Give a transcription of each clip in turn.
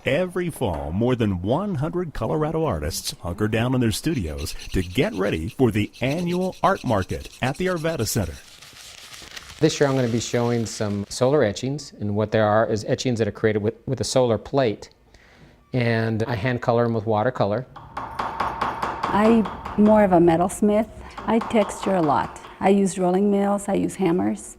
Every fall, more than 100 Colorado artists hunker down in their studios to get ready for the annual art market at the Arvada Center. This year I'm going to be showing some solar etchings, and what they are is etchings that are created with a solar plate. And I hand color them with watercolor. I'm more of a metalsmith. I texture a lot. I use rolling mills, I use hammers,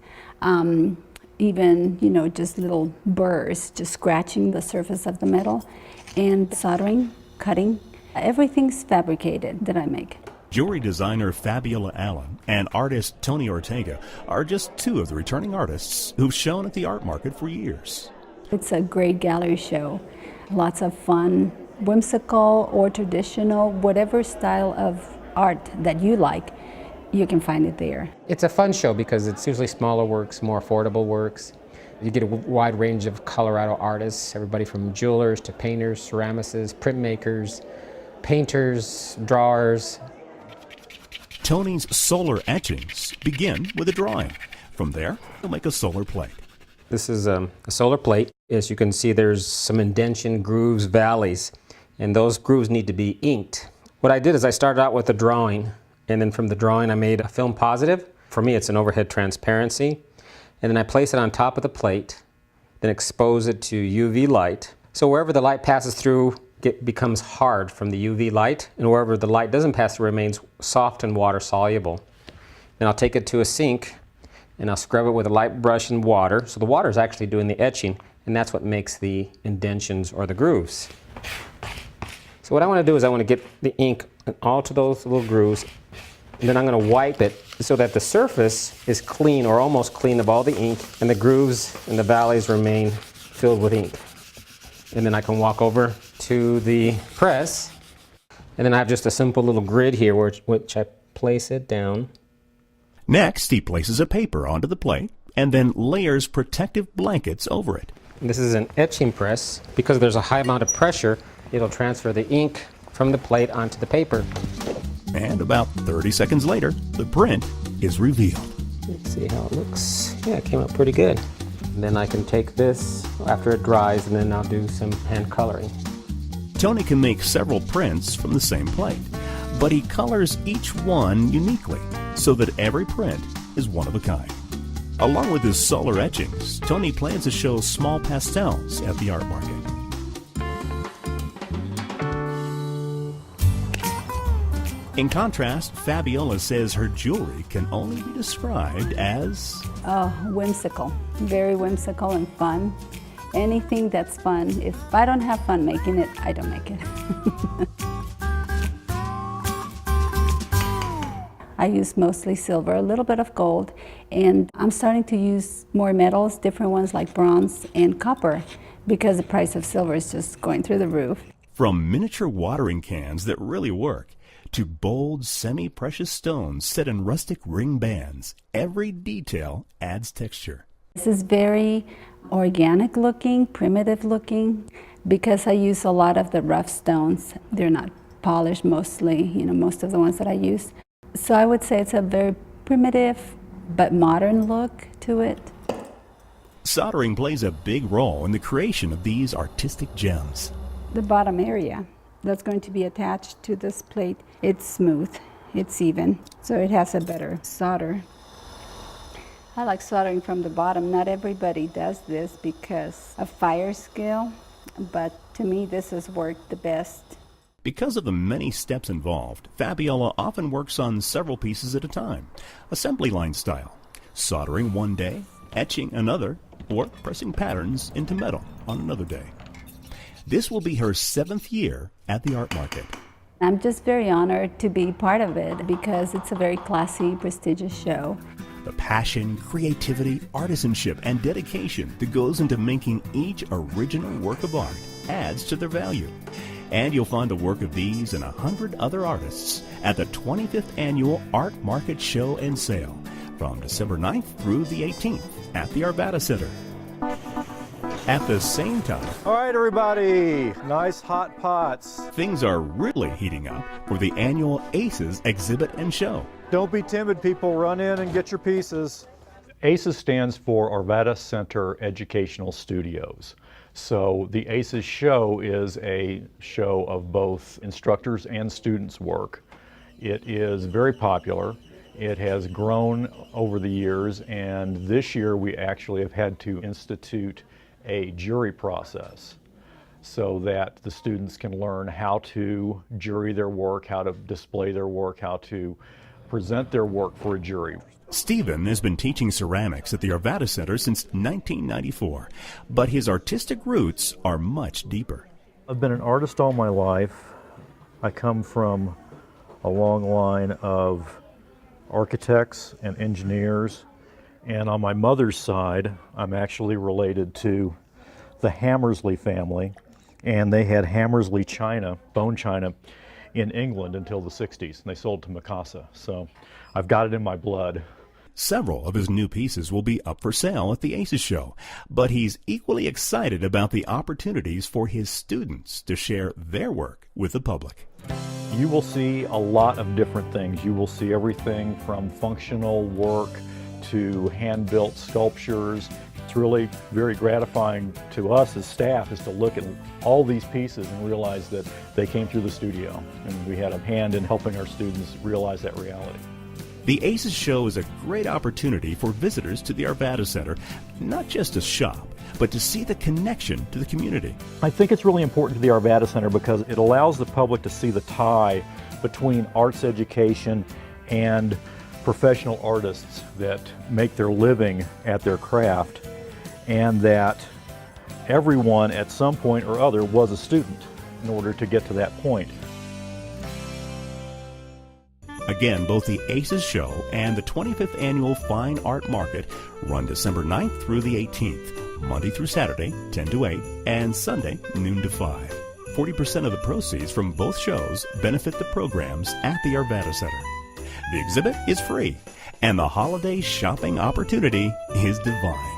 even, just little burrs, just scratching the surface of the metal, and soldering, cutting. Everything's fabricated that I make. Jewelry designer Fabiola Allen and artist Tony Ortega are just two of the returning artists who've shown at the art market for years. It's a great gallery show. Lots of fun, whimsical or traditional, whatever style of art that you like, you can find it there. It's a fun show because it's usually smaller works, more affordable works. You get a wide range of Colorado artists, everybody from jewelers to painters, ceramicists, printmakers, painters, drawers. Tony's solar etchings begin with a drawing. From there, he'll make a solar plate. This is a solar plate. As you can see, there's some indention, grooves, valleys, and those grooves need to be inked. What I did is I started out with a drawing, and then from the drawing I made a film positive. For me, it's an overhead transparency. And then I place it on top of the plate, then expose it to UV light. So wherever the light passes through, it becomes hard from the UV light, and wherever the light doesn't pass through, remains soft and water soluble. Then I'll take it to a sink, and I'll scrub it with a light brush and water. So the water is actually doing the etching, and that's what makes the indentions or the grooves. So what I want to do is I want to get the ink all to those little grooves, and then I'm going to wipe it so that the surface is clean or almost clean of all the ink, and the grooves and the valleys remain filled with ink. And then I can walk over to the press, and then I have just a simple little grid here which I place it down. Next, he places a paper onto the plate and then layers protective blankets over it. This is an etching press. Because there's a high amount of pressure, it'll transfer the ink from the plate onto the paper. And about 30 seconds later, the print is revealed. Let's see how it looks. Yeah, it came out pretty good. And then I can take this after it dries, and then I'll do some hand coloring. Tony can make several prints from the same plate, but he colors each one uniquely so that every print is one of a kind. Along with his solar etchings, Tony plans to show small pastels at the art market. In contrast, Fabiola says her jewelry can only be described as whimsical, very whimsical and fun. Anything that's fun. If I don't have fun making it, I don't make it. I use mostly silver, a little bit of gold, and I'm starting to use more metals, different ones like bronze and copper, because the price of silver is just going through the roof. From miniature watering cans that really work to bold, semi-precious stones set in rustic ring bands, every detail adds texture. This is very organic looking, primitive looking, because I use a lot of the rough stones. They're not polished mostly, most of the ones that I use. So I would say it's a very primitive but modern look to it. Soldering plays a big role in the creation of these artistic gems. The bottom area that's going to be attached to this plate, it's smooth, it's even, so it has a better solder. I like soldering from the bottom. Not everybody does this because of fire skill, but to me this has worked the best. Because of the many steps involved, Fabiola often works on several pieces at a time, assembly line style, soldering one day, etching another, or pressing patterns into metal on another day. This will be her 7th year at the art market. I'm just very honored to be part of it because it's a very classy, prestigious show. The passion, creativity, artisanship, and dedication that goes into making each original work of art adds to their value. And you'll find the work of these and 100 other artists at the 25th Annual Art Market Show and Sale from December 9th through the 18th at the Arvada Center. At the same time, all right, everybody, nice hot pots. Things are really heating up for the annual ACES exhibit and show. Don't be timid, people. Run in and get your pieces. ACES stands for Arvada Center Educational Studios. So the ACES show is a show of both instructors and students' work. It is very popular. It has grown over the years, and this year we actually have had to institute a jury process so that the students can learn how to jury their work, how to display their work, how to present their work for a jury. Stephen has been teaching ceramics at the Arvada Center since 1994, but his artistic roots are much deeper. I've been an artist all my life. I come from a long line of architects and engineers, and on my mother's side, I'm actually related to the Hammersley family, and they had Hammersley china, bone china, in England until the 60s, and they sold to Mikasa, so I've got it in my blood. Several of his new pieces will be up for sale at the ACES show, but he's equally excited about the opportunities for his students to share their work with the public. You will see a lot of different things. You will see everything from functional work to hand-built sculptures. It's really very gratifying to us as staff is to look at all these pieces and realize that they came through the studio, and we had a hand in helping our students realize that reality. The ACES show is a great opportunity for visitors to the Arvada Center, not just to shop, but to see the connection to the community. I think it's really important to the Arvada Center because it allows the public to see the tie between arts education and professional artists that make their living at their craft, and that everyone at some point or other was a student in order to get to that point. Again, both the ACES show and the 25th Annual Fine Art Market run December 9th through the 18th, Monday through Saturday, 10 to 8, and Sunday, noon to 5. 40% of the proceeds from both shows benefit the programs at the Arvada Center. The exhibit is free, and the holiday shopping opportunity is divine.